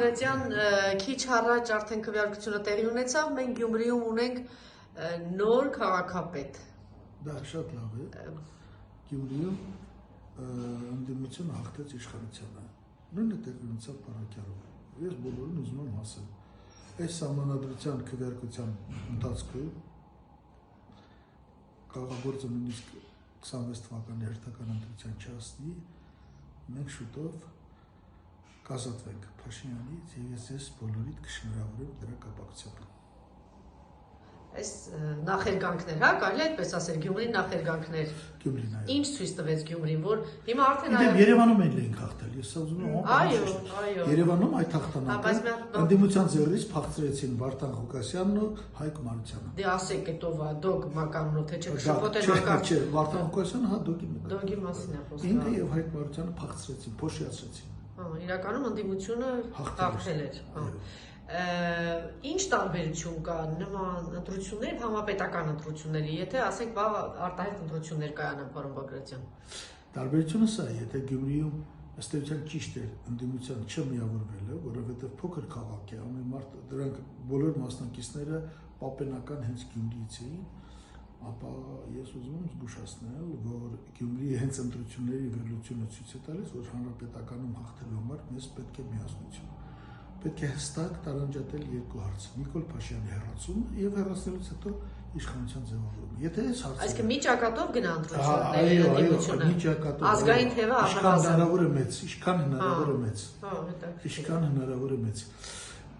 Բագրատյան, քիչ առաջ արդեն քվեարկությունը տեղի ունեցավ, մենք Գյումրիում ունենք նոր քաղաքապետ։ Դա շատ լավ է։ Գյումրիում ընդդիմությունը հաղթեց իշխանությանը։ Նույնը տեղի ունեցավ Պարակյալում։ Ես բոլորին ուզում եմ ասել, այս սահմանադրության քվեարկության ընթացքում քաղաքագործը նույնիսկ 26 թվականի հերթական ընտրության չհասնի, մենք շուտով կազատվենք Փաշինյանից եւ ես ձեզ բոլորիդ կշնորհավորեմ դրա կապակցությամբ։ Այս նախերգանքներ, հա, կարելի է այդպես ասել, Գյումրի նախերգանքներ։ Գյումրին այո։ Ինչ ցույց տվեց Գյումրին, որ հիմա արդեն այո։ Երևանում էինք հաղթել, ես ուզում եմ այո, այո։ Երևանում այդ հաղթանակը ընդդիմության ձեռից փախցրեցին Վարդան Ղուկասյանն ու Հայկ Մարությանը։ Դե ասեք հետո դոգ մականունով, թե չէ շփոթել մական։ Չէ, Վարդան Ղուկասյանը հա դոգի մասին է խոսքը։ Ինքը եւ Հայկ Մարությանը փախցրեցին, փոշիացրեցին։ Հա, իրականում ընդդիմությունը հաղթել էր, հա։ Ինչ տարբերություն կա նման ընտրությունների համապետական ընտրությունների, եթե ասենք վաղ արտահերթ ընտրություններ կայանան, պարոն Բագրատյան։ Տարբերությունը սա է, եթե Գյումրիում ըստ էության ճիշտ է ընդդիմության չմիավորվելը, որովհետև փոքր քաղաք է, ամեն մարդ դրանք բոլոր մասնակիցները պապենական հենց Գյումրիից էին, ապա ես ուզում եմ զգուշացնել, որ Գյումրիի հենց ընտրությունների վերլուծությունը ցույց է տալիս, որ հանրապետականում հաղթելու համար մեզ պետք է միասնություն։ Պետք է հստակ տարանջատել երկու հարցը՝ Նիկոլ Փաշինյանի հեռացումը եւ հեռացնելուց հետո իշխանության ձևավորումը։ Եթե այս հարցը Այսինքն միջակատով գնա ընտրությունների միջակատով ազգային թևը հնարավոր է մեծ, ինչքան հնարավոր է մեծ։ Հա, հետաքրքիր։ Ինչքան հնարավոր է մեծ։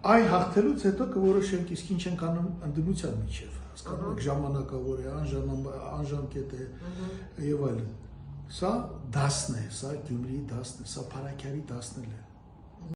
Այն հաղթելուց հետո կորոշենք իսկ ինչ ենք անում ընդդիմության միջև, հասկանալի ժամանակավոր է, անժամկետ է եւ այլն։ Սա դասն է, սա Գյումրիի դասն է, սա Փարաքյալի դասն է։